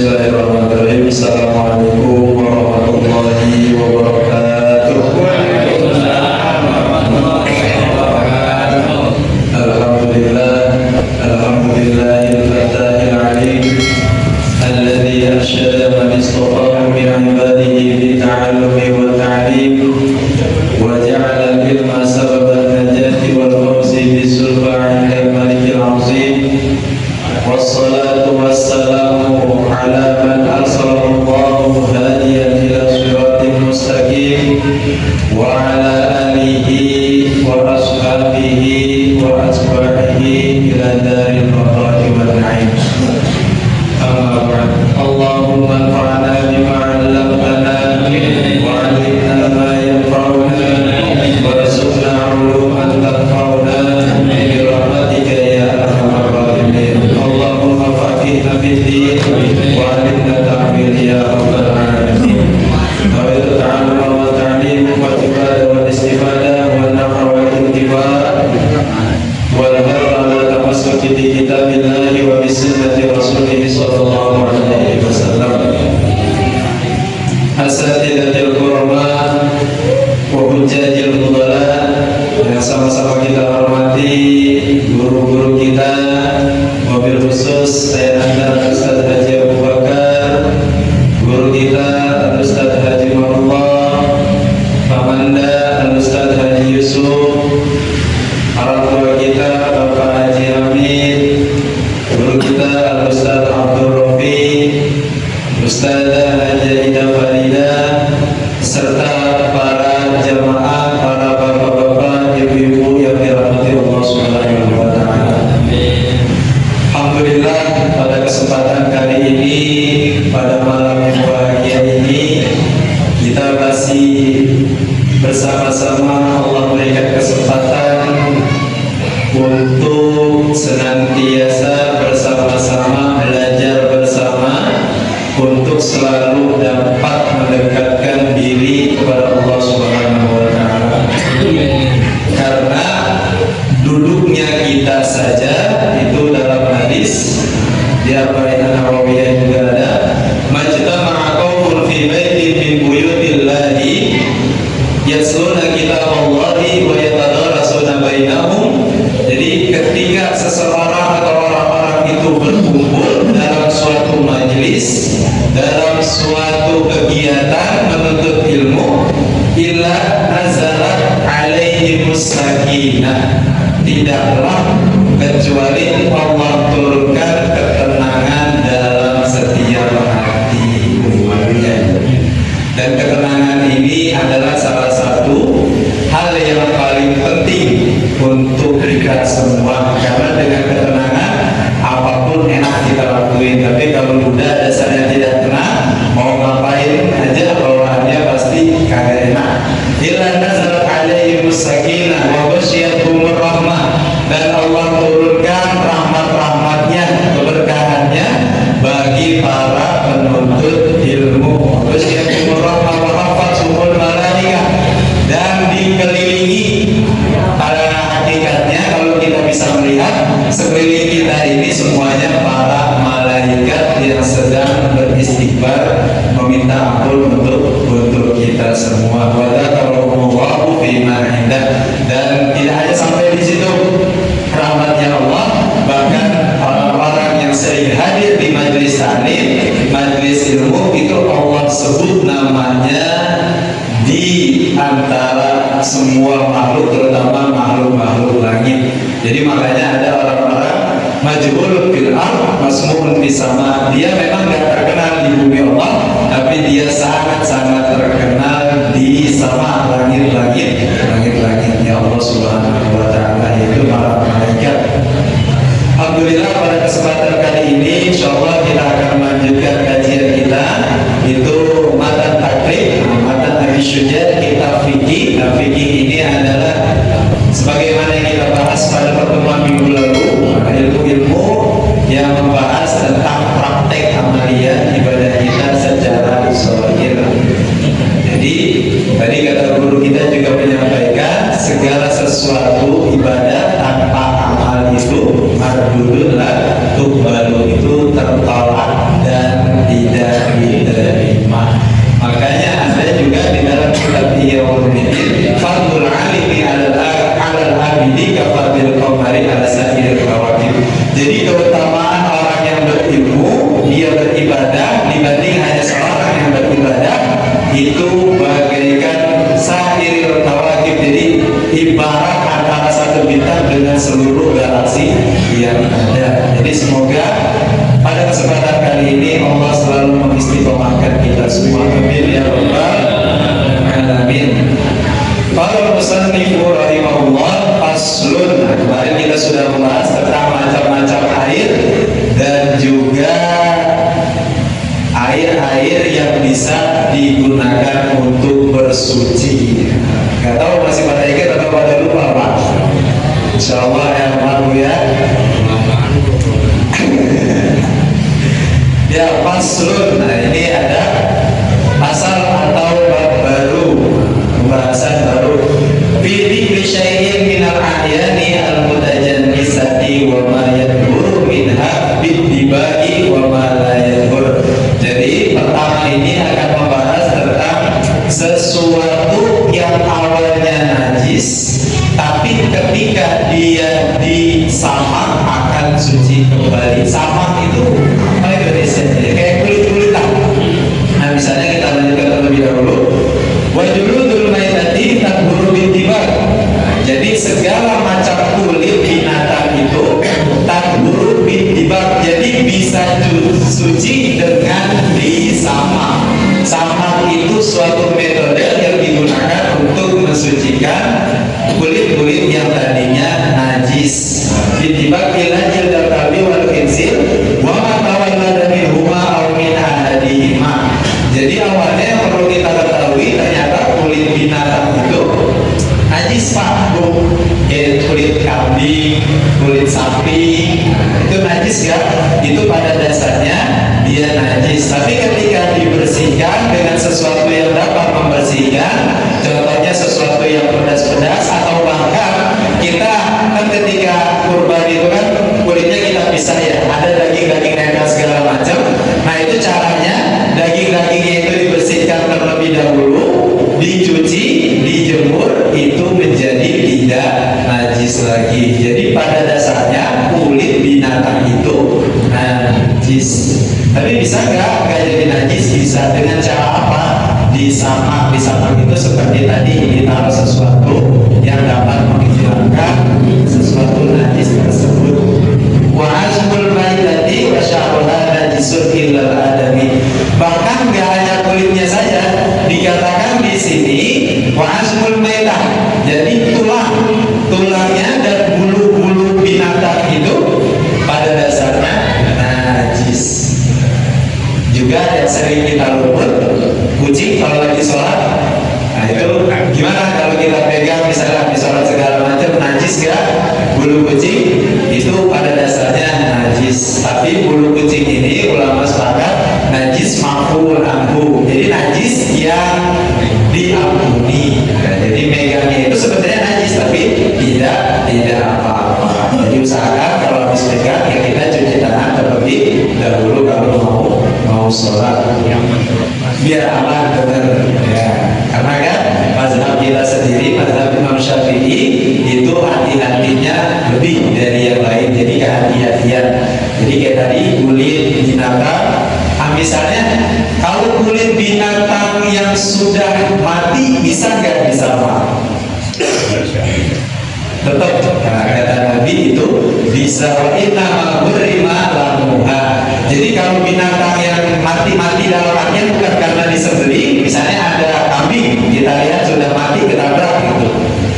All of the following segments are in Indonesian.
Bismillahirrahmanirrahim. Assalamualaikum warahmatullahi wabarakatuh. Alhamdulillahil fatahil alim alladzi arsyada man istafahu min ibadihi bi ta'allumi wa ta'lim wa ja'ala al-ilma sababan najati wal fawzi bis sulfa 'inda al-malikil 'azim. Wassalatu wassalamu ala man arsalahu Allahu hadiyan ila siratin mustaqim wa ala alihi wa ashabihi wa asbahihi ila daril baqa'i wal na'im. Amma ba'd. Allahumma anfa'na bima 'allamtana wa 'allimna ma yanfa'una warzuqna 'uluman tanfa'una bi rahmatika ya arhamar rahimin. Allahumma faqihna fid din wa 'allimna ta'wil ya rabbal alamin. Tawil ta'allum wa ta'lim wa ibadah wa istifadah wa nafa wa intifa wal harra ala tamassuki bi kitabillahi wa bi sunnati rasulih sallallahu alaihi wasallam. Asatidatil qurma wa hujjatil fudala, yang sama-sama kita hormati guru-guru kita, wabil khusus saya anda Ustaz Haji Abu Bakar, guru kita Ustaz Haji Marullah, Pamanda Ustaz Haji Yusuf, orang tua kita Bapak Haji Hamid, guru kita Ustaz Abdul Rafi, Ustazah Haji Ida Farida, serta para jamaah, para bapak-bapak, ibu-ibu yang dirahmati Allah Subhanahu wa taala. Alhamdulillah, pada kesempatan kali ini, pada malam yang bahagia ini, kita masih bersama-sama Allah berikan kesempatan untuk senantiasa bersama-sama belajar bersama, untuk selalu dapat mendekatkan diri kepada Allah Subhanahu wa taala. Karena duduknya kita saja itu dalam hadis di Arba'in An-Nawawiyah juga ada, majtama'a qaumun fi baitin min buyutillahi yasluna kitaballahi wa yatadarasuna bainahum. Jadi ketika seseorang atau orang-orang itu berkumpul dalam suatu majelis, dalam suatu kegiatan menuntut ilmu, illa nazalat alaihimus sakinah, tidaklah kecuali Allah turunkan ketenangan dalam setiap hati umatnya. Dan ketenangan ini adalah salah satu hal yang paling penting untuk kita semua, karena dengan ketenangan apapun enak kita lakuin. Tapi kalau udah dasarnya tidak tenang, mau ngapain aja bawaannya pasti kagak enak. Illa nazalat alaihimus sakinah wa ghasyiyatuhumur rahmah, dan Allah turunkan rahmat-rahmatnya, keberkahannya bagi para penuntut ilmu. Ghasyiyatuhumur rahmah wa hafazuhumul malaikah, dan dikelilingi. Pada hakikatnya kalau kita bisa melihat sekeliling kita ini semuanya para malaikat yang sedang beristighfar, meminta ampun untuk kita semua. Wa dzakarakumullahu fi ma indah. Dan tidak hanya sampai di situ rahmatnya Allah, bahkan orang-orang yang sering hadir di majelis taklim, majelis ilmu, itu Allah sebut namanya di antara semua makhluk, terutama makhluk-makhluk langit. Jadi makanya ada orang-orang majhul fil ardh masmu'un fis sama. Dia memang tidak terkenal di bumi Allah, tapi dia sangat-sangat terkenal di sama langit-langit ya Allah Subhanahu wa taala, yaitu para malaikat. Alhamdulillah, pada kesempatan kali ini insyaallah kita akan melanjutkan kajian kita, itu matan takrib, matan Abi Syuja, kitab fikih. Nah, fikih ini adalah sebagaimana yang kita bahas pada pertemuan minggu lalu, ilmu-ilmu yang membahas tentang praktek amaliyah ibadah kita secara zahir. Jadi tadi kata guru kita juga menyampaikan, segala sesuatu ibadah tanpa amal itu mardudun la tuqbalu, itu tertolak itu bagaikan sahiril kawakib, jadi ibarat antara satu bintang dengan seluruh galaksi yang ada. Jadi semoga pada kesempatan kali ini Allah selalu mengistiqomahkan kita semua. Amin ya rabbal alamin. Qala musannifu rahimahullah faslun. Kemarin kita sudah membahas tentang macam-macam air dan juga air-air yang bisa digunakan untuk bersuci. Gak tahu masih pada ingat atau pada lupa Pak? Insya Allah ya malu ya. Ya faslun. Nah ini ada pasal atau bab baru, pembahasan baru. Fi dzikri syai'in minal a'yani al-mutajannisati wa ma yadhuru minha bid-dibai wa ma la yadhur. Jadi pertama ini akan membahas tentang sesuatu yang awalnya najis tapi ketika dia disamak akan suci kembali. Samak itu apa Indonesia? Kayak kulit-kulitan. Nah misalnya kita lanjutkan terlebih dahulu. Wa juludul maitati tathuru bittiba. Jadi segala macam kulit binatang itu tathuru bittiba. Jadi bisa suci dengan disamak. Samak itu suatu metode yang digunakan untuk mensucikan kulit-kulit yang tadinya najis. Bittiba ilajil darqabi wal khinzir wa ma tawallada minhuma aw min ahadihima. Jadi awalnya yang perlu kita ketahui ternyata kulit binatang itu najis Pak Bu. Kulit kambing, kulit sapi itu najis ya. Itu pada dasarnya dia najis. Tapi ketika dibersihkan dengan sesuatu yang dapat membersihkan, contohnya sesuatu yang pedas-pedas atau bahkan kita kan ketika kurban itu kan kulitnya kita pisah ya. Ada daging-daging nempel segala macam. Nah itu caranya daging-dagingnya itu dibersihkan terlebih dahulu, dicuci, dijemur, itu menjadi tidak najis lagi. Jadi pada dasarnya kulit binatang itu najis. Tapi bisa nggak jadi najis? Bisa. Dengan cara apa? Disamak. Disamak itu seperti tadi, ditaruh sesuatu yang dapat menghilangkan sesuatu najis tersebut. Wa azmul maitati wa sya'ruha najisun illal adami. Bahkan nggak hanya kulitnya saja, dikatakan di sini wa azmul maitah. Jadi tulangnya dan bulu-bulu binatang itu pada dasarnya najis. Juga yang sering kita luput, kucing kalau lagi sholat. Nah itu gimana kalau kita pegang misalnya di sholat segala macam, najis gak? Bulu kucing itu pada dasarnya najis. Tapi bulu kucing ini ulama sepakat najis maf'ul anhu. Jadi najis yang diampuni. Nah, jadi megangnya itu sebenarnya najis tapi tidak apa-apa. Jadi usahakan kalau habis pegang ya kita cuci tangan terlebih dahulu kalau mau sholat biar aman benar ya. Karena kan mazhab kita sendiri, mazhab Imam Syafi'i itu hati-hatinya lebih dari yang lain. Jadi kehati-hatian. Jadi kayak tadi kulit binatang. Misalnya kalau kulit binatang yang sudah mati bisa nggak disama? Tetap. Karena kata Nabi itu bisa wa inna hurrima lamuha. Jadi kalau binatang yang mati dalam artian bukan karena disembelih, misalnya ada kambing kita lihat sudah mati ketabrak gitu,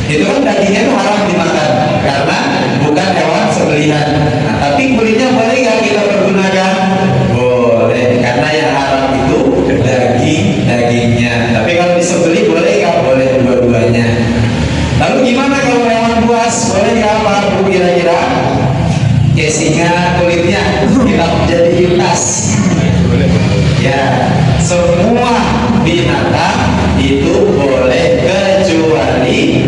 itu kan dagingnya itu haram dimakan karena bukan hewan sembelihan. Nah, tapi kulitnya boleh nggak kita pergunakan? Boleh, karena yang haram itu dagingnya. Tapi kalau disembelih boleh nggak? Boleh dua-duanya. Lalu gimana kalau hewan buas? Boleh nggak Pak Bu kira-kira? Casingnya kulitnya kita menjadi tas. Ya, semua binatang itu boleh kecuali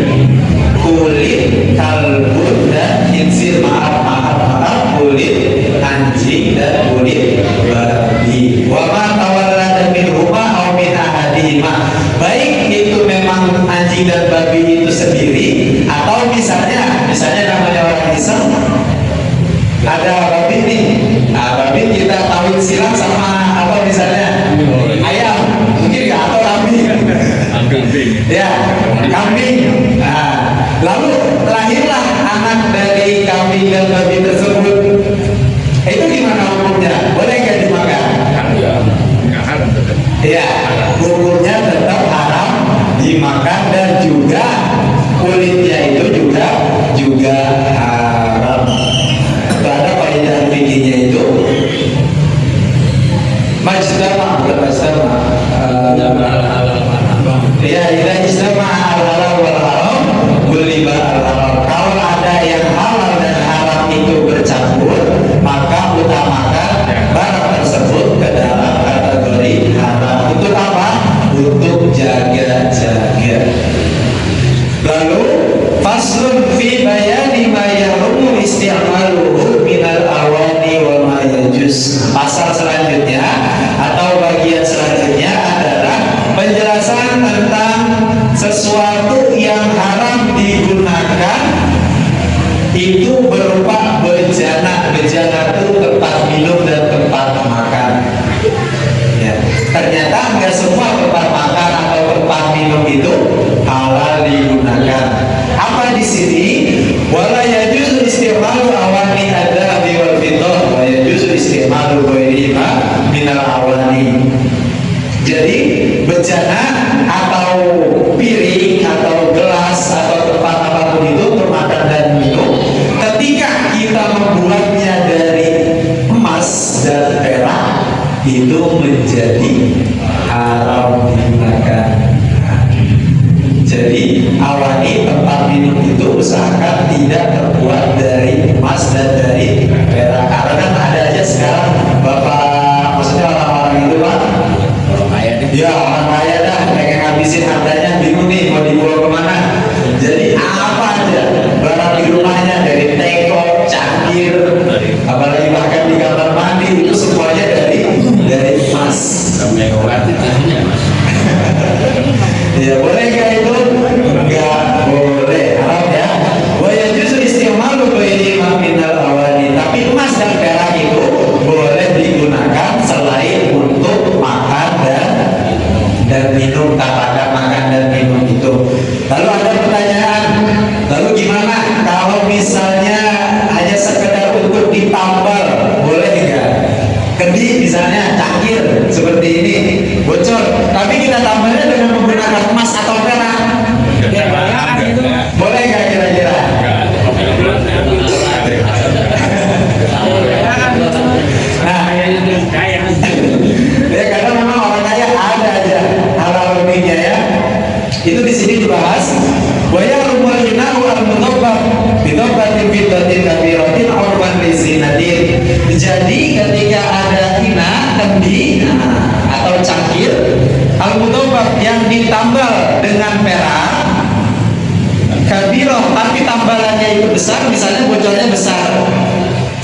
kulit kalbun dan khinzir. Maaf, kulit anjing dan kulit babi. Wa ma tawallada minhuma aw min ahadihima. Baik itu memang anjing dan babi itu sendiri atau misalnya namanya orang Islam ada babi nih. Nah, babi kita kawin silang sama apa misalnya ayam, mungkin nggak, atau babi Ya, kambing. Nah, lalu lahirlah anak dari kambing dan babi tersebut. Itu gimana hukumnya? Boleh nggak dimakan? Ya, hukumnya tetap haram dimakan dan juga kulitnya itu juga haram. Itu ada kaidah fikihnya itu. Majtama bukan majtama. Ya, idza ijtama'a al-halal wal haram ghuliba al-haram. Kalau ada yang halal dan haram itu bercampur, maka utamakan barang tersebut ke dalam kategori haram. Untuk apa? Untuk jaga-jaga. Lalu faslun fi bayani ma yahrumu isti'maluhu minal awani wa ma yajuz. Pasal selanjutnya atau bagian selanjutnya adalah penjelasan tentang sesuatu yang haram digunakan itu berupa bejana. Bejana itu tempat minum dan tempat makan. Ya, ternyata nggak semua tempat makan atau tempat minum itu halal digunakan. Apa di sini? Wala yajuzu istimalu awani adzabi wal fiddah wa yajuzu istimalu ghairiha minal awani. Jadi bejana atau piring atau gelas atau tempat apapun itu untuk makan dan minum, ketika kita membuatnya dari emas dan perak, itu menjadi haram digunakan. Jadi awani tempat minum itu usahakan tidak terbuat dari emas dan dari perak. Karena kan ada aja sekarang bapak, maksudnya orang-orang itu pak, ya orang kaya dah, pengen ngabisin hartanya, bingung nih mau dibawa kemana. Jadi apa aja barang di rumahnya, dari teko, cangkir, apalagi bahkan di kamar mandi itu semuanya dari emas. Ya boleh nggak itu? Nggak boleh, haram ya. Wa yajuzu istimalu ghairi ma minal awani. Tapi emas dan perak itu boleh digunakan selain untuk makan dan minum, katakan makan dan minum itu. Lalu ada pertanyaan, lalu gimana kalau misalnya hanya sekedar untuk ditambal, boleh nggak? Kendi misalnya cangkir seperti ini bocor, tapi kita tambalnya dengan menggunakan emas atau perak, boleh nggak kira-kira? Nah, ya karena memang orang kaya ada aja halal lebihnya ya. Itu di sini dibahas. Wa yarumul hina'u al-mutabbab bidabbatin fiddatin kabiratin urban lizinatin. Jadi ketika ada hina, kendi atau cangkir al-mutabbab yang ditambal dengan perak kabiroh, tapi tambalannya itu besar, misalnya bocornya besar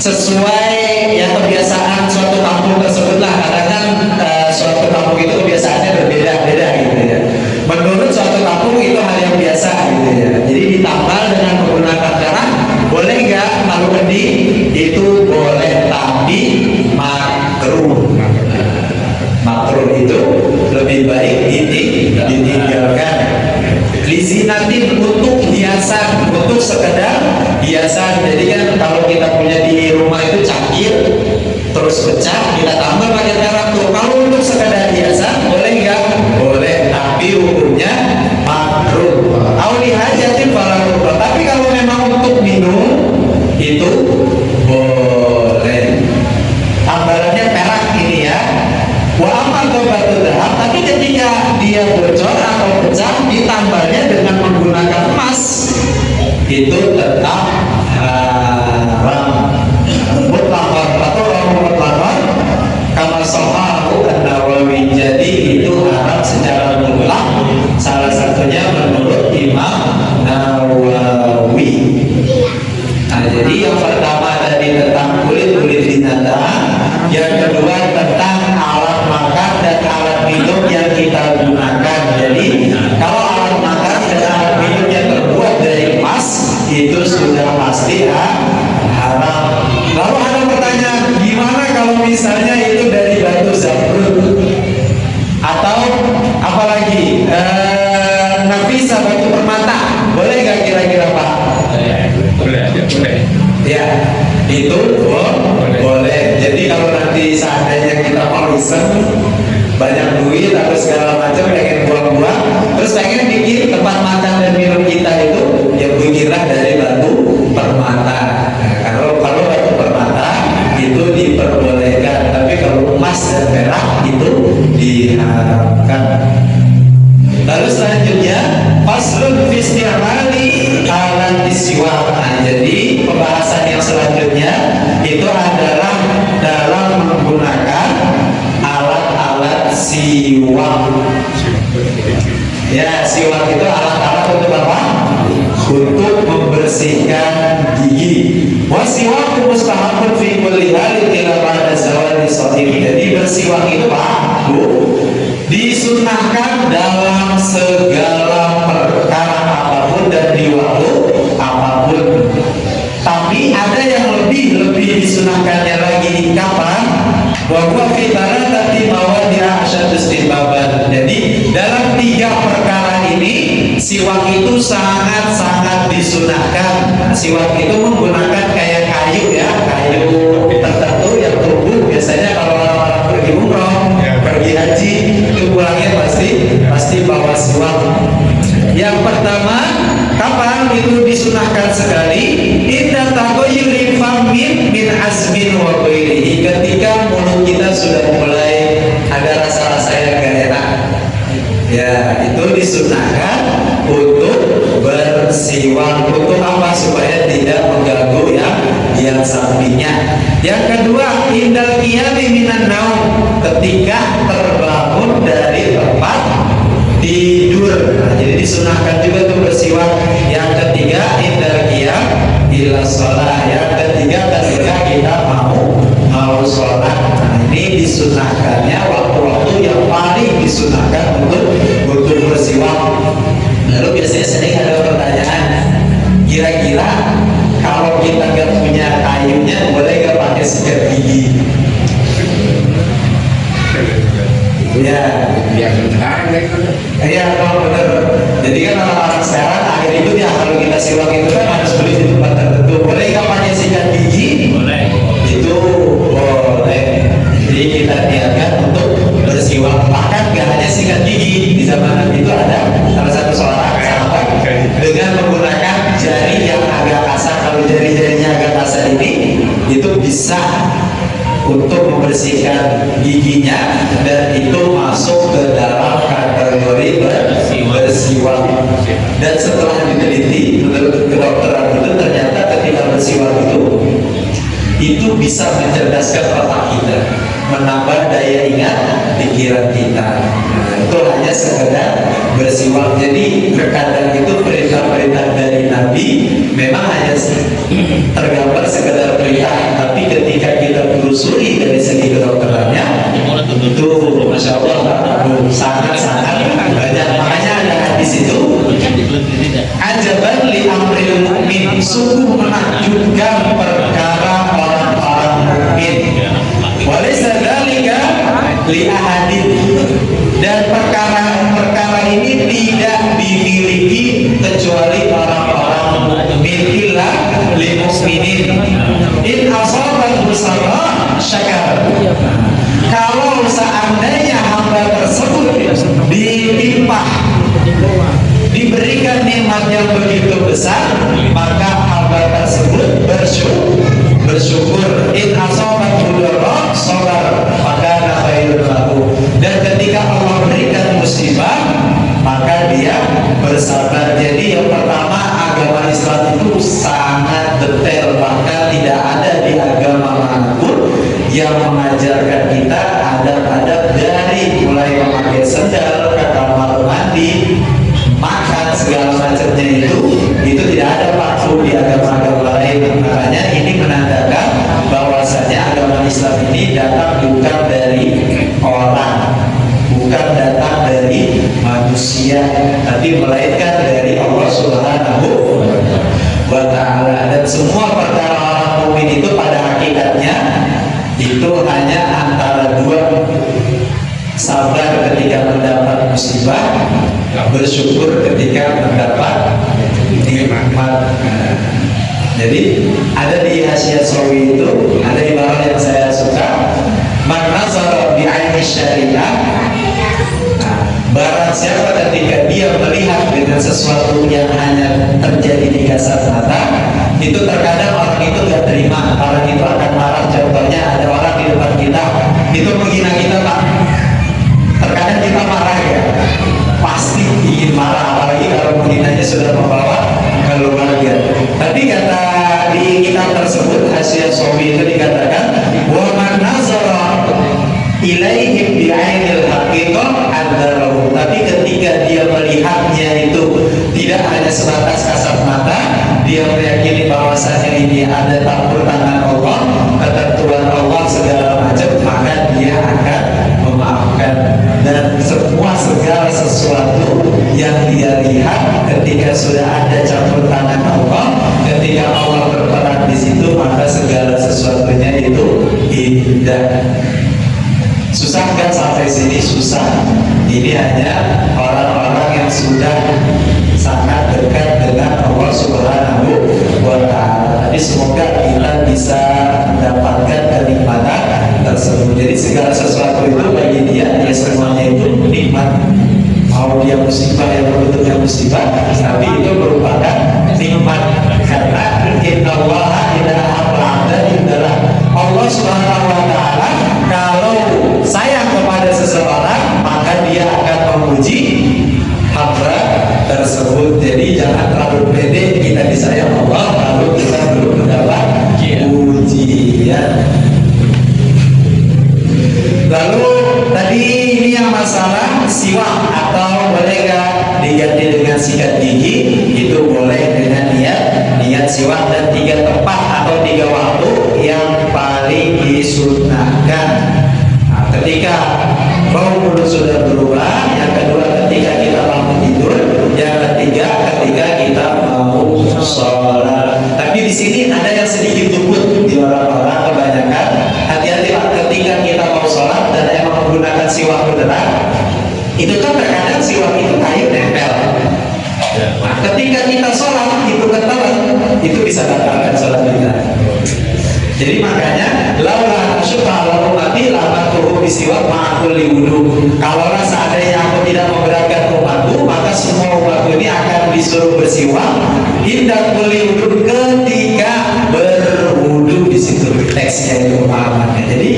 sesuai yang kebiasaan suatu kampung tersebut lah. Karena kan suatu kampung itu kebiasaannya berbeda-beda gitu ya. Menurut suatu kampung itu hal yang biasa gitu ya. Jadi ditambal dengan menggunakan perak, boleh nggak? Kalau kendi itu boleh, tapi makruh. Makruh itu lebih baik ditinggalkan. Lizinatin, untuk hiasan, untuk sekedar hiasan. Jadi kan kalau kita punya di rumah itu cangkir terus pecah, kita tambah pakai perak tuh. Kalau untuk sekedar hiasan boleh nggak? Boleh, tapi hukumnya makruh. Auli hajatin fala makruh. Tapi kalau memang untuk minum itu boleh. Tambalannya perak ini ya. Wa amal tobatul dahab, tapi ketika dia bocor atau pecah ditambalnya dengan menggunakan emas, itu tetap haram. Mutlaqan atau mutlaqan kama sahahu an-Nawawi. Jadi itu haram secara mutlak, salah satunya menurut Imam Nawawi. Nah, jadi yang pertama tadi tentang kulit-kulit binatang, yang kedua tentang alat makan dan alat minum yang kita gunakan. Jadi kalau alat makan dan alat minum yang terbuat dari emas itu sudah itu boleh. Jadi kalau nanti seandainya kita mau iseng banyak duit atau segala macam pengen buang-buang, terus pengen bikin tempat makan dan minum kita itu yang bikinlah dari batu permata. Nah, kalau batu permata itu diperbolehkan, tapi kalau emas dan perak itu diharamkan. Lalu selanjutnya faslun fi isti'mali alat siwak. Nah, jadi pembahasan yang selanjutnya itu adalah dalam menggunakan alat-alat siwak. Ya, siwak itu alat-alat untuk apa? Untuk membersihkan gigi. Wa siwak mustahabun fi kulli halin ila ba'da zawali shaim. Jadi bersiwak itu Pak, Bu, disunahkan dalam segala perkara apapun dan di waktu apapun. Tapi ada yang lebih disunahkannya lagi kapan? Bahwa fitara tadi bahwa dia asyadus istihbaban. Jadi dalam 3 perkara ini siwak itu sangat disunahkan. Nah, siwak itu menggunakan kayak kayu ya, kayu tertentu yang tumbuh biasanya kalau orang-orang pergi umroh, pergi haji itu pulangnya pasti bawa siwak. Yang pertama, kapan itu disunahkan sekali? Inda taghayyuri famin min azmin wa ghairihi. Ketika mulut kita sudah mulai ada rasa-rasa yang gak enak, ya itu disunahkan untuk bersiwak. Untuk apa? Supaya tidak mengganggu yang sampingnya. Yang kedua, indal qiyami minan naum, ketika terbangun dari tempat tidur. Nah, jadi disunahkan juga tuh bersiwak. Yang ketiga, indal qiyam ila shalah. Yang ketiga, ketika kita mau sholat. Nah, ini disunahkannya waktu-waktu yang paling disunahkan untuk bersiwak. Lalu biasanya sering ada pertanyaan, kira-kira kalau kita nggak punya kayunya boleh nggak pakai sikat gigi? Ya, iya kalau benar. Jadi kan orang-orang sekarang akhir itu ya kalau kita siwak itu kan harus beli di tempat tertentu. Boleh nggak pakai sikat gigi? Boleh. Itu boleh. Jadi kita niatkan untuk bersiwak. Bahkan nggak hanya sikat gigi, di zaman itu ada salah satu seorang sahabat dengan menggunakan jari yang agak kasar. Kalau jari-jarinya agak kasar ini itu bisa untuk membersihkan giginya, dan itu masuk ke dalam kategori bersiwak. Dan setelah diteliti menurut kedokteran itu ternyata ketika bersiwak itu bisa mencerdaskan otak kita, menambah daya ingat pikiran kita. Nah, itu hanya sekedar bersiwak. Jadi terkadang itu perintah-perintah dari Nabi memang hanya tergambar sekedar perintah, tapi ketika kita telusuri dari segi kedokterannya itu masya Allah sangat banyak. Makanya ada hadis itu, ajaban li amril mu'min, sungguh menakjubkan perkara orang-orang mukmin. Walaysa dzalika li ahadin, dan perkara ini tidak dimiliki kecuali orang-orang mukmin. Illa lil mukminin in asabahu sarra syakar. Kalau seandainya hamba tersebut dilimpah, diberikan nikmat yang begitu besar, maka hamba tersebut bersyukur. In asabahu darra sabar, maka khairul lahu. Dan ketika Allah berikan musibah, maka dia bersabar. Jadi yang pertama, agama Islam itu sangat detail, bahkan tidak ada di agama manapun yang mengajarkan kita adab-adab dari mulai memakai sendal ke kamar mandi, makan segala macamnya itu tidak ada paku di agama-agama lain. Makanya ini menandakan bahwasanya agama Islam ini datang bukan dari orang, bukan datang dari manusia, tapi melainkan dari Allah Subhanahu wa Ta'ala. Dan semua perkara orang mukmin itu pada hakikatnya itu hanya antara dua: sabar ketika mendapat musibah, bersyukur ketika mendapat nikmat. Jadi ada di Hasyiah Sawi itu ada ibarat yang saya suka, man nazara bi aini syariah. Nah, barang siapa ketika dia melihat dengan sesuatu yang hanya terjadi di kasat mata, itu terkadang orang itu gak terima, orang itu akan marah. Contohnya ada orang di depan kita itu menghina kita, Pak. Terkadang kita marah ya, pasti ingin marah, apalagi kalau menghinanya sudah membawa keluarga. Tapi kata di kitab tersebut Hasyiah Sawi itu dikatakan wa man nazara ilaihim bi'ainil haqiqah adzarahu. Tapi ketika dia melihatnya itu tidak hanya sebatas kasat mata, dia meyakini bahwasanya ini ada campur tangan Allah, ketentuan Allah segala macam, maka dia akan memaafkan. Dan semua segala sesuatu yang dia lihat ketika sudah ada campur tangan Allah, ketika Allah berperan di situ, maka segala sesuatunya itu indah. Susah kan sampai sini? Susah. Ini hanya orang-orang yang sudah sangat dekat dengan Allah Subhanahu wa Ta'ala. Tapi semoga kita bisa mendapatkan kenikmatan tersebut. Jadi segala sesuatu itu bagi dia, ya semuanya itu nikmat. Mau dia musibah yang bentuknya musibah, tapi itu merupakan nikmat. Karena innallaha idza ahabba indalah, Allah Subhanahu wa Ta'ala kalau sayang kepada seseorang, maka dia akan memuji hamba tersebut. Jadi jangan terlalu pede kita disayang Allah lalu kita belum mendapat pujian. Lalu tadi ini yang masalah siwak, atau boleh gak diganti dengan sikat gigi, itu boleh dengan niat siwak. Dan 3 tempat atau 3 waktu yang paling disunahkan. Nah, ketika bau mulut sudah berubah, yang kedua ketika kita bangun tidur, yang ketiga ketika kita mau sholat. Tapi di sini ada yang sedikit luput di orang-orang kebanyakan. Hati-hati Pak, ketika kita mau sholat dan emang menggunakan siwak beneran, itu kan terkadang siwak itu kayu nempel. Nah, ketika kita sholat itu ketelan, itu bisa batalkan sholat kita. Jadi makanya laulah syufa lahu mati lama tuhu bisiwak ma'akul liwudu. Kalau seandainya aku tidak memberatkan umatku, maka semua umatku ini akan disuruh bersiwak indah liwudu, ketika berwudu. Di situ teksnya itu pemahamannya. Jadi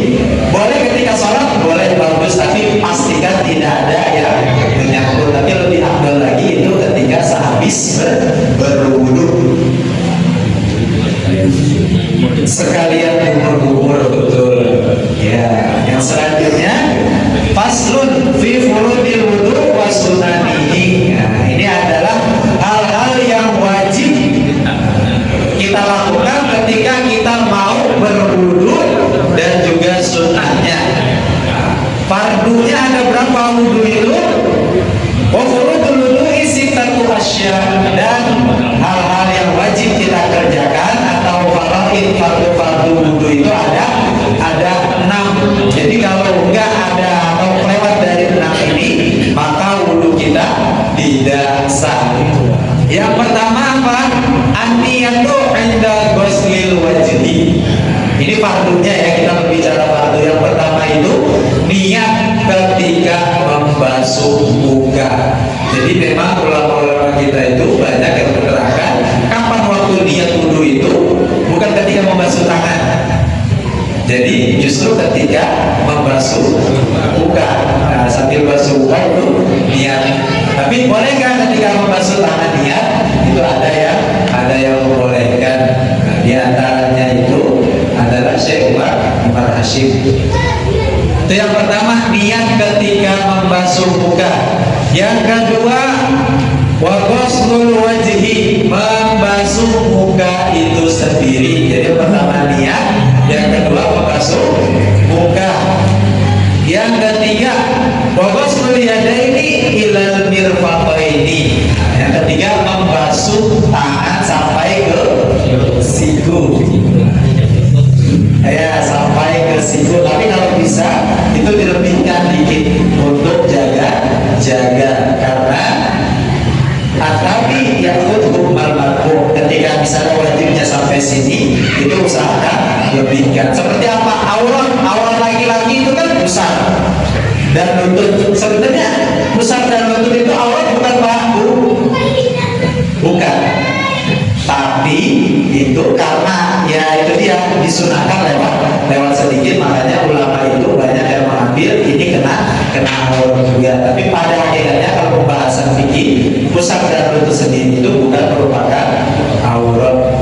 boleh ketika sholat, boleh, bagus, tapi pastikan tidak ada yang menyangkut. Tapi lebih afdal lagi itu ketika sehabis berwudu. Sekalian umur betul ya. Yang selanjutnya faslun fi furudil wudu wa sunanihi. Nah, ini adalah hal-hal yang wajib kita lakukan ketika kita mau berwudu dan juga sunnahnya. Fardunya ada berapa wudu itu? Wa furudul wudu sittatu asya, dan hal-hal yang wajib kita kerjakan atau fardu wudu itu ada 6. Jadi kalau enggak ada atau lewat dari 6 ini, maka wudu kita tidak sah. Yang pertama apa? An-niyatu 'inda ghuslil wajhi. Ini fardunya ya, kita berbicara fardu. Yang pertama itu niat ketika membasuh muka. Jadi memang ulama-ulama kita itu banyak yang menerangkan kapan waktu niat wudu itu, bukan ketika membasuh tangan. Jadi justru ketika membasuh muka. Nah, sambil basuh muka itu niat. Tapi boleh nggak ketika membasuh tangan niat? Itu ada yang membolehkan. Nah, di antaranya itu adalah Syekh Umar Hashim. Itu yang pertama, niat ketika membasuh muka. Yang kedua, wa ghuslul wajhi, membasuh muka itu sendiri. Jadi yang pertama niat, yang kedua membasuh muka. Yang ketiga, wa ghuslul yadaini ilal mirfaqaini. Yang ketiga, membasuh tangan sampai ke siku. Ya, sampai ke siku. Tapi kalau bisa itu dilebihkan dikit untuk jaga karena tapi yang hukum marfu ketika misalnya wajibnya sampai usahakan lebihkan. Seperti apa? Aurat laki-laki itu kan pusar dan lutut. Sebenarnya pusar dan lutut itu aurat bukan bahu, bukan. Tapi itu karena ya itu dia disunahkan lewat sedikit, makanya ulama itu banyak yang mengambil ini kena aurat juga. Tapi pada akhirnya kalau pembahasan fikih, pusar dan lutut sendiri itu bukan merupakan aurat.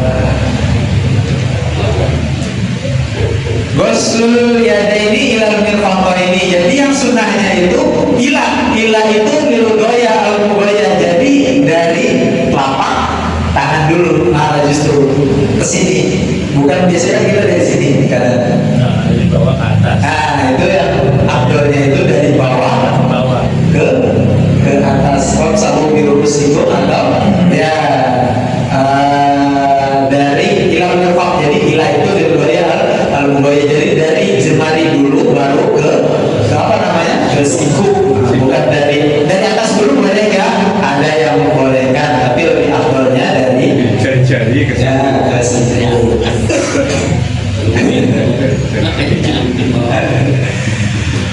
Ghuslul yadaini ilal mirfaqaini. Jadi yang sunnahnya itu ilah itu lilgoya al-mugoya. Jadi dari telapak tangan dulu, justru ke sini. Bukan biasanya kita dari sini kadang. Nah, dari bawah ke atas. Nah, itu yang abdolnya itu dari bawah ke atas. Kalau selalu dirurus itu atau ya dari ilal mirfaq. Jadi ilah itu lilgoya al-mugoya. Jadi dari jemari dulu baru ke apa namanya? Ke siku. Bukan dari atas dulu, boleh ya? Ada yang membolehkan, tapi lebih afdolnya dari Jari-jari ke ya, ke siku.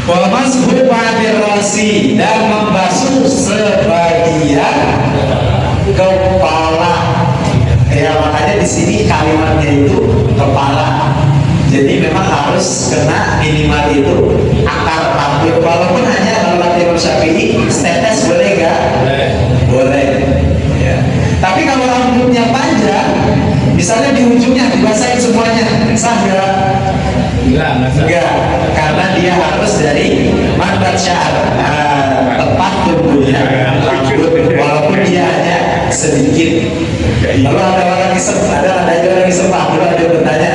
Wa mashu ba'dir rasi, dan membasuh sebagian kepala. Ya, makanya di sini kalimatnya itu kepala. Jadi memang harus kena minimal itu akar rambut. Walaupun hanya kalau kata Imam Syafi'i setetes, boleh nggak? Boleh. Ya. Tapi kalau rambutnya panjang, misalnya di ujungnya dibasahin semuanya, sah nggak? Enggak, karena dia harus dari mandat syar, tepat tumbuhnya rambut, walaupun dia hanya sedikit. Lalu ada orang iseng, dulu ada bertanya,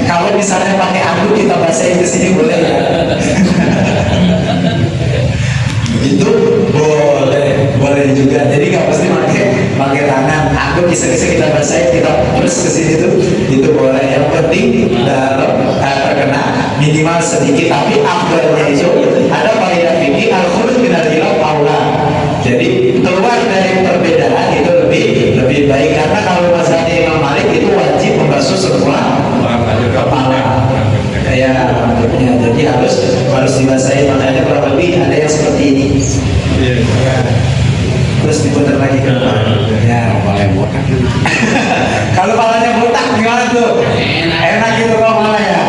kalau misalnya pakai anduk kita basahin ke sini boleh nggak? Itu boleh juga. Jadi nggak mesti pakai tangan. Anduk iseng-iseng kita basahin, kita terus ke sini itu boleh. Yang penting dalam terkena minimal sedikit. Tapi afdalnya itu ada faedah fikih al-khuruj minal khilaf aula. Jadi keluar dari perbedaan itu lebih baik, karena kalau mazhabnya Imam Malik itu wajib membasuh semua kepala ya rambutnya. Jadi harus dibasahi, makanya kurang lebih ada yang seperti ini. Ya. Terus diputar lagi ke depan. Ya, boleh botak. Kalau palanya botak gimana tuh? Enak gitu kok malah ya.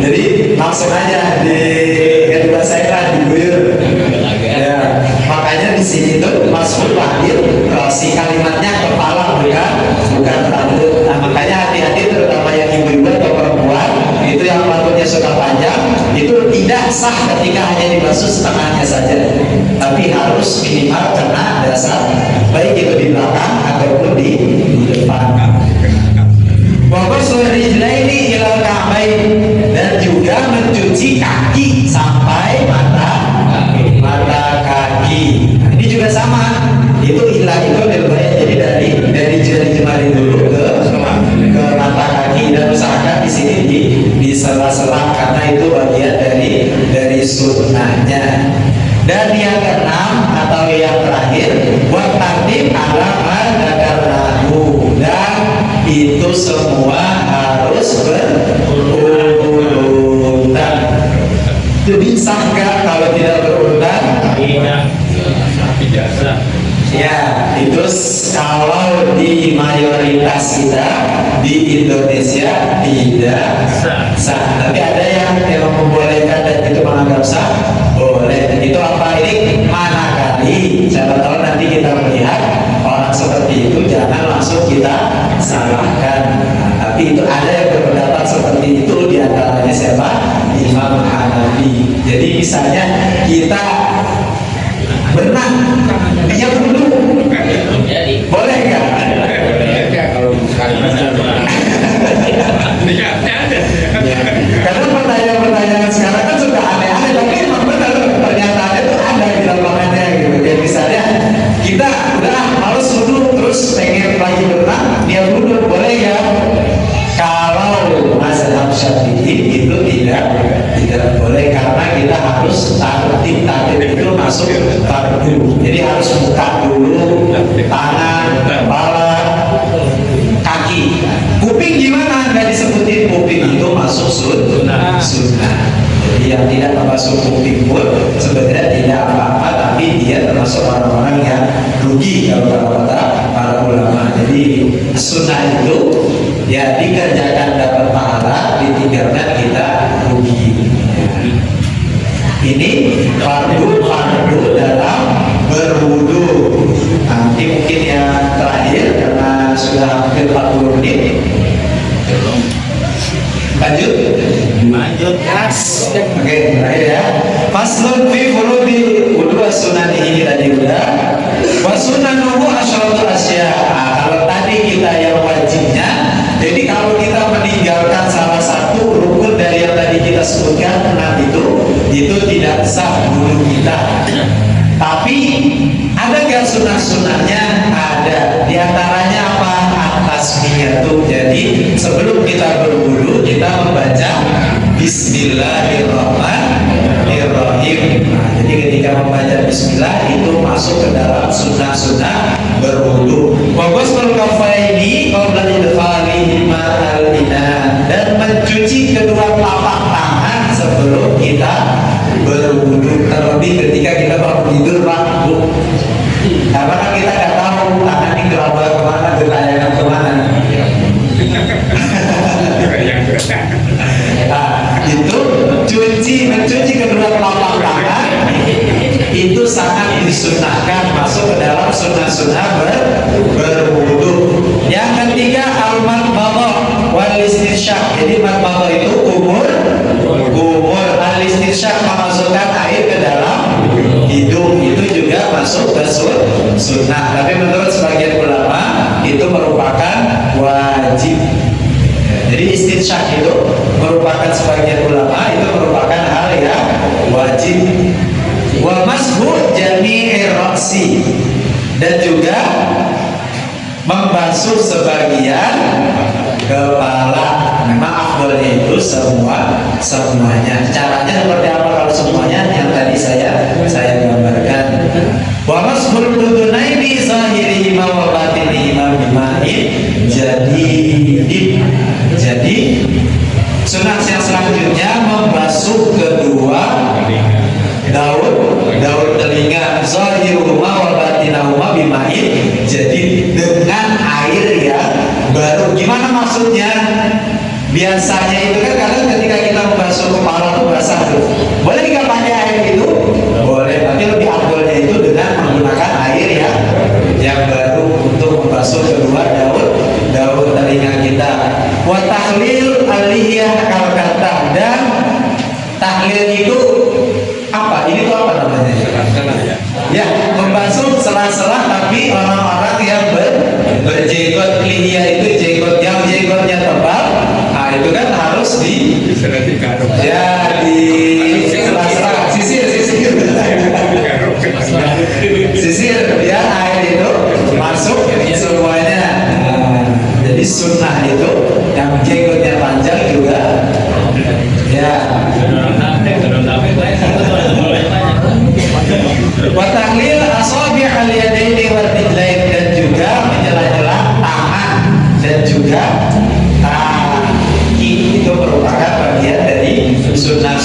Jadi langsung aja dibasahin lah, diguyur. Ya, makanya di sini tuh masuk lahir si kalimatnya kepala, bukan rambut. Nah, makanya hati-hati terutama yang ibu-ibu atau perempuan itu yang rambutnya suka panjang, itu tidak sah ketika hanya dibasuh setengahnya saja, tapi harus minimal kena dasar, baik itu di belakang ataupun di depan. Waghuslu rijlaini ilal ka'bain, dan juga mencuci kaki sampai mata kaki. Nah, ini juga sama. Itu ilah itu lebih, jadi dari jari jemari dulu ke mata kaki, dan usahakan di sini di sela-sela, karena itu bagian dari sunnahnya. Dan yang keenam atau yang terakhir, buat tartib ala madzkarnahu, dan itu semua harus berurutan. Jadi sah nggak kalau tidak berurutan? Tidak sah. Ya, itu kalau di mayoritas kita di Indonesia tidak sah. Tapi ada yang membolehkan dan itu menganggap sah, boleh. Itu apa ini? Manakali, siapa tahu nanti kita melihat orang seperti itu, jangan langsung kita salahkan. Tapi itu ada yang berpendapat seperti itu, diantaranya siapa? Imam Hanafi. Jadi misalnya kita berenang, dia dulu, boleh nggak? Kalau Karena pertanyaan sekarang kan sudah aneh-aneh, tapi emang benar pernyataannya itu ada di lapangannya gitu. Kayak misalnya kita udah males dulu, terus pengen lagi berenang, dia duduk, boleh ya? Kalau mazhab Syafi'i itu tidak boleh, karena kita harus tartib itu masuk fardu. Jadi harus buka dulu tangan, kepala, kaki. Kuping gimana? Nggak disebutin kuping. yang tidak membasuh kuping pun sebenarnya tidak apa-apa, tapi dia termasuk orang-orang yang rugi kalau kata para ulama. Jadi sunnah itu ya dikerjakan dapat pahala, ditinggalkan kita rugi. Ini fardu dalam berwudu. Nanti mungkin yang terakhir karena sudah hampir 40 menit. Lanjut. Yes. Oke, terakhir ya. Faslun fi furudi wudu sunan ini tadi udah. Wa sunanuhu asyaratu asya. Kalau tadi kita yang wajibnya, jadi kalau kita meninggalkan salah satu rukun dari yang tadi kita sebutkan 6 itu tidak sah wudu kita. Tapi ada nggak sunah-sunahnya? Ada. Di antaranya apa? At-tasmiyatu. Jadi sebelum kita berwudu kita membaca Bismillahirrahmanirrahim. Nah, jadi ketika membaca Bismillah itu masuk ke dalam sunah-sunah berwudu. Wa ghuslul kaffaini qabla idkhali ma'al ina, dan mencuci kedua telapak tangan sebelum kita berwudu, terlebih ketika kita bangun tidur Pak Bu. Karena kan kita nggak tahu tangan ini gelabah kemana, getayangan kemana. Nah, itu mencuci kedua telapak tangan itu sangat disunahkan, masuk ke dalam sunnah-sunnah berwudu. Yang ketiga al-madmadah wal istinsyaq. Jadi madmadah itu kumur, al-istinsyaq memasukkan air ke dalam hidung, itu juga masuk ke sunnah. Tapi menurut sebagian ulama itu merupakan wajib. Jadi istinsyaq itu merupakan sebagian ulama itu merupakan hal yang wajib. Wa mashu jami'ir ra'si, dan juga membasuh sebagian kepala. Memang afdolnya itu semuanya. Caranya seperti apa kalau semuanya? Yang tadi saya gambarkan. Wa mashul udunaini zahirihima wa batinihima bima'in jadi sunah yang selanjutnya membasuh kedua daun telinga zahiruhuma wa batinahuma bima'in, jadi dengan air yang baru. Gimana maksudnya? Biasanya itu kan kadang ketika kita membasuh kepala itu basah tuh. Boleh nggak pakai air itu? Boleh, tapi lebih afdolnya itu dengan menggunakan air yang baru untuk membasuh kedua daun telinga kita. Wa tahlil aliyah kalkata, dan tahlil itu apa? Ini tuh apa namanya? Ya, membasuh sela-sela, tapi orang-orang yang berjenggot, lihiyah itu jenggot yang jenggotnya tebal. Nah, itu kan harus di sela-sela, sisir biar air itu masuk semuanya. Jadi sunnah itu yang jenggotnya panjang juga ya. Wa tahlil asabi' al-yadaini wal rijlain, dan juga menyela-nyela tangan dan juga kaki, itu merupakan bagian dari sunnah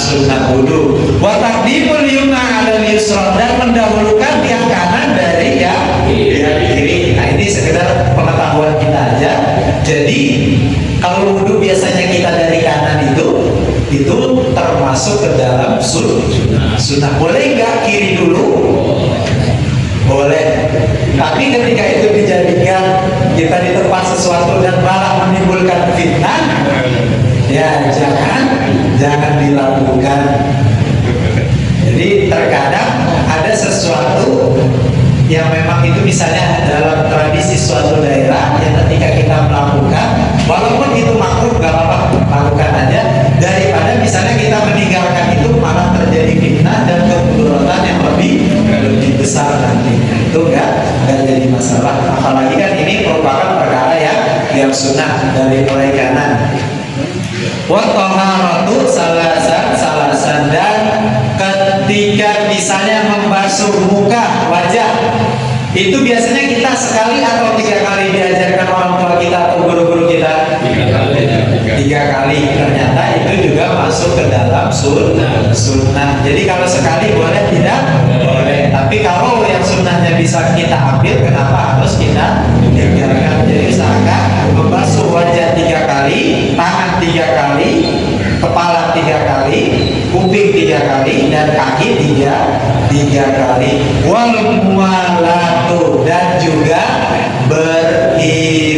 wudu. Wa taqdimul yumna 'ala al-yusra, dan mendahulukan yang kanan dari yang kiri. Nah, ini sekedar pengetahuan kita aja. Jadi kalau wudu biasanya kita dari kanan itu termasuk ke dalam sunnah. Boleh nggak kiri dulu? Boleh. Tapi ketika itu dijadikan kita di tempat sesuatu dan malah menimbulkan fitnah, ya jangan dilakukan. Jadi terkadang ada sesuatu yang memang itu misalnya dalam tradisi suatu daerah yang ketika kita melakukan, walaupun itu makruh gak apa-apa, lakukan aja, daripada misalnya kita meninggalkan itu malah terjadi fitnah dan kemudorotan yang lebih besar nantinya. Itu gak jadi masalah. Apalagi kan ini merupakan perkara yang sunnah dari mulai kanan. Wa taharatu salasan, dan ketika misalnya membasuh muka, wajah, itu biasanya kita sekali atau 3 kali diajarkan orang tua kita atau guru-guru kita? 3 kali. Ternyata itu itu juga masuk ke dalam sunnah. Jadi kalau sekali boleh tidak? Boleh. Tapi kalau yang sunnahnya bisa kita ambil, kenapa harus kita tinggalkan? Jadi usahakan membasuh wajah 3 kali, tangan 3 kali, kepala 3 kali, kuping 3 kali, dan kaki 3 kali. Wal muwalatu, dan juga beriringan.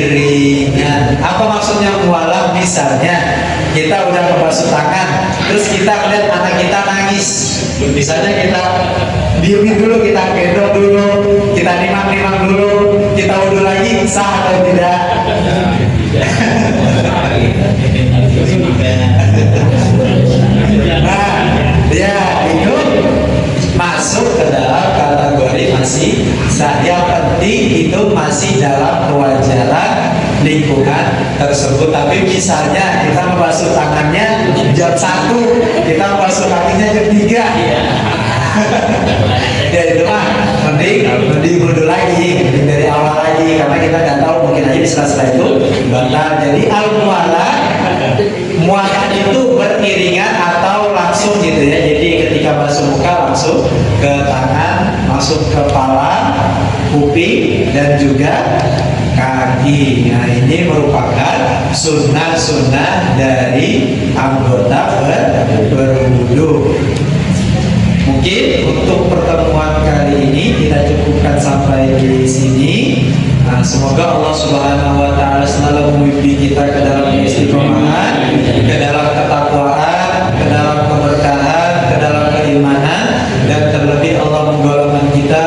Apa maksudnya mualah? Misalnya kita udah membasuh tangan, terus kita lihat anak kita nangis. Misalnya kita diemin dulu, kita gendong dulu, kita nimang-nimang dulu, kita wudhu lagi, sah atau tidak? Nah, ya itu masuk ke dalam kategori masih sah. Yang penting itu masih dalam kewajaran lingkungan tersebut. Tapi misalnya kita membasuh tangannya jam 1, kita membasuh kakinya jam 3, ya itu mah mending wudhu lagi, mending dari awal lagi, karena kita nggak tahu, mungkin aja di sela-sela itu batal. Jadi mualah itu beriringan atau langsung gitu ya. Jadi ketika basuh muka langsung ke tangan, masuk ke kepala, kuping, dan juga kaki. Nah, ini merupakan sunnah-sunnah dari anggota berwudu. Mungkin untuk pertemuan kali ini kita cukupkan sampai di sini. Nah, semoga Allah Subhanahu wa taala selalu membimbing kita ke dalam istiqomahan, ke dalam ketakwaan, ke dalam keberkahan, ke dalam keimanan, dan terlebih Allah menggolongkan kita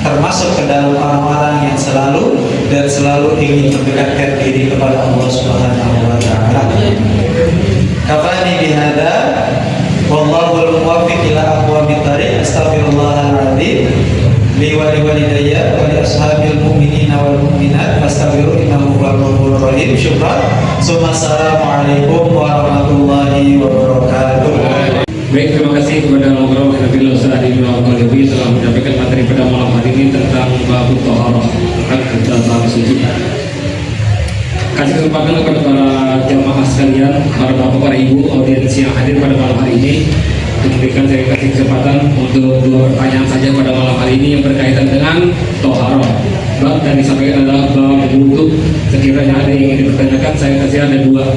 termasuk ke dalam orang-orang yang selalu ingin mendekatkan diri kepada Allah Subhanahu wa taala. Kafani bihada wallahul muwaffiq ila aqwamit thariq. Astaghfirullahal azim li wa li walidayya wa li ashabil mu'minina wal mu'minat fastaghfiru innahu huwal ghafurur rahim. Syukran. Assalamualaikum warahmatullahi wabarakatuh. Baik, terima kasih kepada Al-Mukarram Nabiul Ustaz Ibnu Al-Ghalibi telah menyampaikan materi pada malam hari ini tentang bab Thaharah, bab suci. Kasih kesempatan kepada para jamaah sekalian, para bapak, para ibu, audiens yang hadir pada malam hari ini. Diberikan saya kasih kesempatan untuk 2 pertanyaan saja pada malam hari ini yang berkaitan dengan Thaharah. Bab yang disampaikan adalah bab wudu. Sekiranya ada yang ingin dipertanyakan, saya kasih ada dua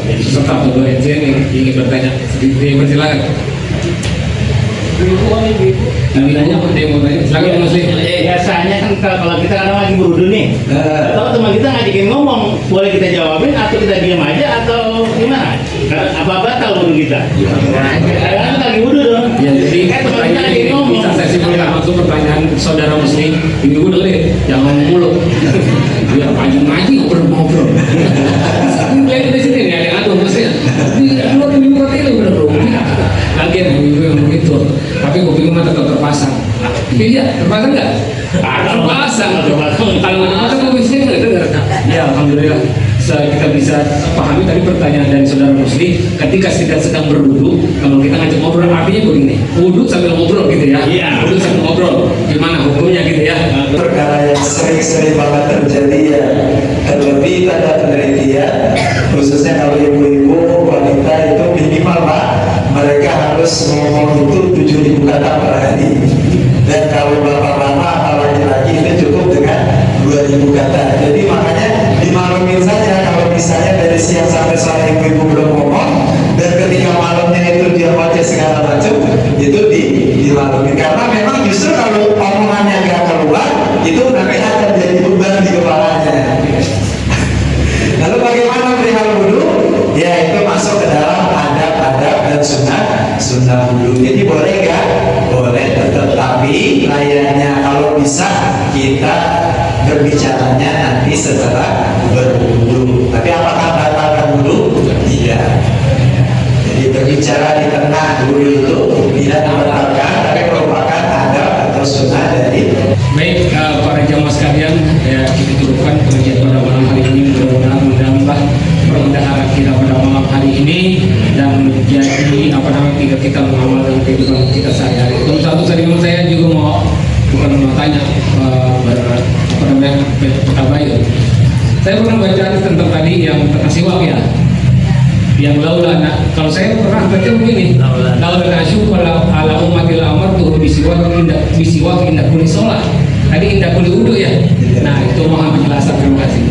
peserta atau 2 yang ingin bertanya. Silakan. Yang ditanya apa yang mau tanya? Silakan Mas Lee. Biasanya kan kalau kita kadang lagi berwudu nih, atau teman kita ngajakin ngomong, boleh kita jawabin atau kita diam aja atau gimana? Apa batal wudu kita? Kadang kita lagi wudu dong. Ya, jadi teman kita lagi ngomong. bisa saya simpulkan langsung pertanyaan saudara Muslim. Ini gue dengerin, jangan ngomong mulu. Biar maju-maju ngobrol-ngobrol. Lihat di sini nih ada yang aduh maksudnya. Di luar ini bukan itu benar bro. Lagian yang begitu. Tapi kuping mah tetap terpasang. Iya, terpasang nggak? Terpasang. Kalau nggak terpasang kupingnya nggak dengar. Ya alhamdulillah. Kita bisa pahami tadi pertanyaan dari saudara Muslim. Ketika kita sedang berwudu, kalau kita ngajak ngobrol, artinya begini, wudu sambil ngobrol gitu ya. Iya. Wudu sambil ngobrol. Gimana hukumnya gitu ya? Perkara yang sering-sering banget terjadi ya, terlebih pada penelitian, khususnya kalau ibu-ibu wanita itu minimal Pak, mereka harus ngomong itu 7.000 kata per hari. Dan kalau bapak-bapak atau laki-laki itu cukup dengan 2.000 kata. Jadi makanya dimaklumin saja kalau misalnya dari siang sampai sore ibu-ibu belum ngomong, dan ketika malamnya itu dia baca segala macam, itu dimaklumin. Karena memang justru kalau omongannya nggak keluar, itu nanti akan jadi beban di kepalanya. Lalu bagaimana perihal wudu? Ya itu masuk ke dalam adab-adab dan sunnah wudu. Jadi boleh nggak? Boleh tetap, tapi layaknya kalau bisa kita berbicaranya nanti setelah berwudu. Tapi apakah batalkan wudu? Tidak. Jadi berbicara di tengah wudu itu tidak membatalkan, tapi merupakan adab atau sunnah dari. Baik, para jamaah sekalian, ya kita cukupkan pengajian pada malam hari ini. Mudah-mudahan menambah permudahan kita pada malam hari ini dan menjadi ketika kita mengamalkan kehidupan kita sehari-hari. Untuk satu saya juga mau tanya Pak Bayu. Saya pernah baca tentang tadi yang tentang siwak ya. yang laulana. Kalau saya pernah baca begini, laulana syukur ala umatil amar tuh bisiwak indah kuli sholat. Tadi indah kuli wudu ya. Nah itu mohon penjelasan, terima kasih.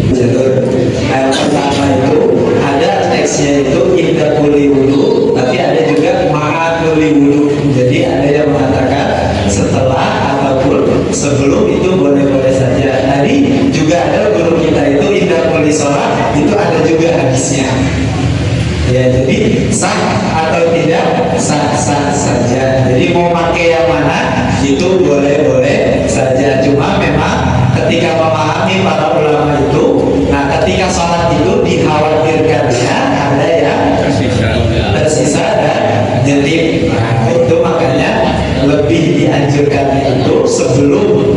Yang pertama itu ada teksnya itu indah kuli wudu, tapi ada juga ma'a kuli wudu. Jadi ada yang mengatakan setelah ataupun sebelum itu boleh-boleh saja. Tadi juga ada guru kita itu indah kuli sholat, itu ada juga hadisnya. Ya, jadi sah atau tidak sah-sah saja. Jadi mau pakai yang mana itu boleh-boleh saja. Cuma memang ketika memahami para ulama itu, nah ketika sholat itu dikhawatirkannya ada yang tersisa dan jadi itu makanya lebih dianjurkan itu sebelum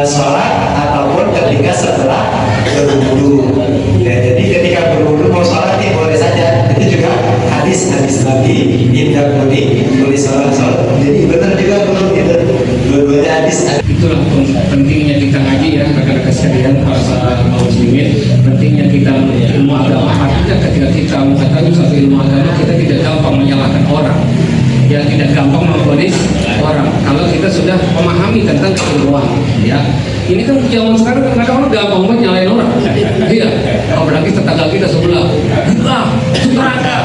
sholat ataupun ketika setelah berwudu. Ya, jadi ketika berwudu mau sholat ini boleh saja. Itu juga hadis Nabi indah kuli sholat. Jadi benar juga belum itu dua-duanya hadis. Itulah pentingnya kita ngaji ya, rekan-rekan sekalian para muslimin. Pentingnya kita ilmu agama. Artinya ketika kita mengetahui satu ilmu agama, kita tidak gampang menyalahkan orang, ya tidak gampang memvonis orang. Kalau kita sudah memahami tentang keilmuan, ya. Ini kan zaman sekarang kadang orang gampang banget nyalain orang. Iya, apalagi tetangga kita sebelah. Itu neraka.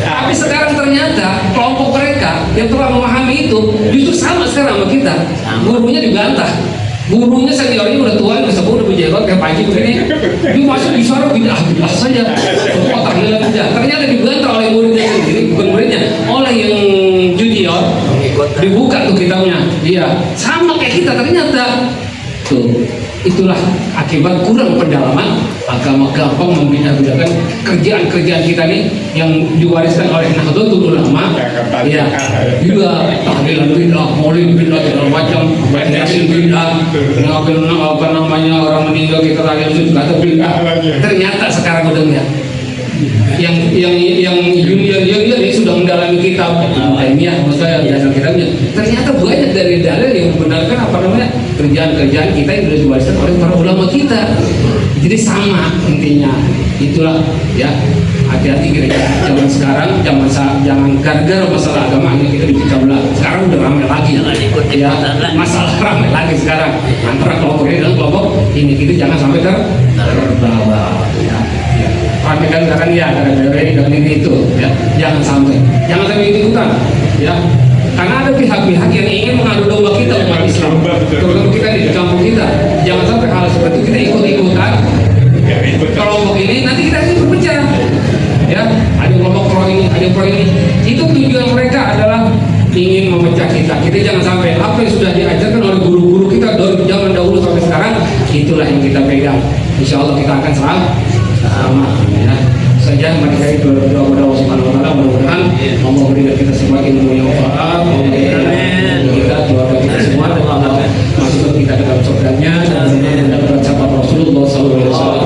Tapi sekarang ternyata kelompok mereka yang telah memahami itu justru sama sekarang sama kita. Gurunya dibantah. Gurunya seniornya udah tua, udah sepuh, udah berjenggot kayak Panji begini. Dia masuk di suara bidah saja. Otak hilang aja. Ternyata dibantah oleh muridnya sendiri, bukan muridnya, oleh yang junior. Dibuka tuh kitabnya. Iya, sama kayak kita ternyata. Tuh, itulah akibat kurang pendalaman agama, gampang membedakan kerjaan-kerjaan kita nih yang diwariskan oleh Nahdlatul Ulama. Ya, juga tahlilan bidah, maulid bidah, segala macam, yasin bidah, ngambil apa namanya orang meninggal kita tahlil juga atau bidah. Ternyata sekarang udah enggak. Yang junior ini sudah mendalami kitab ilmiah, maksudnya dasar kitabnya. Ternyata banyak dari dalil yang membenarkan apa namanya kerjaan-kerjaan kita yang sudah diwariskan oleh para ulama kita. Jadi sama intinya. Itulah ya, hati-hati kira-kira zaman sekarang, jangan gara-gara masalah agama ini kita dipecah belah. Sekarang udah ramai lagi ya, masalah ramai lagi sekarang antara kelompok ini dan kelompok ini. Kita jangan sampai terbawa ya. Ramai kan sekarang ya gara-gara ini dan ini itu ya, jangan sampai ikutan ya. Karena ada pihak-pihak yang ingin mengadu domba kita umat Islam, terutama kita di kampung kita. Jangan sampai hal seperti itu kita ikut-ikutan kelompok ini, nanti kita berpecah. Ya, ada kelompok pro ini, ada pro ini. Itu tujuan mereka adalah ingin memecah kita. Kita jangan sampai apa yang sudah diajarkan oleh guru-guru kita dari zaman dahulu sampai sekarang, itulah yang kita pegang. Insya Allah kita akan sama. Ya. Saja mari kita berdoa kepada Allah Subhanahu wa taala, mudah-mudahan Allah berikan kita semua ilmu yang manfaat, kita keluarga kita semua dan Allah masukkan kita ke dalam surganya dan mendapat sahabat Rasulullah sallallahu alaihi wasallam.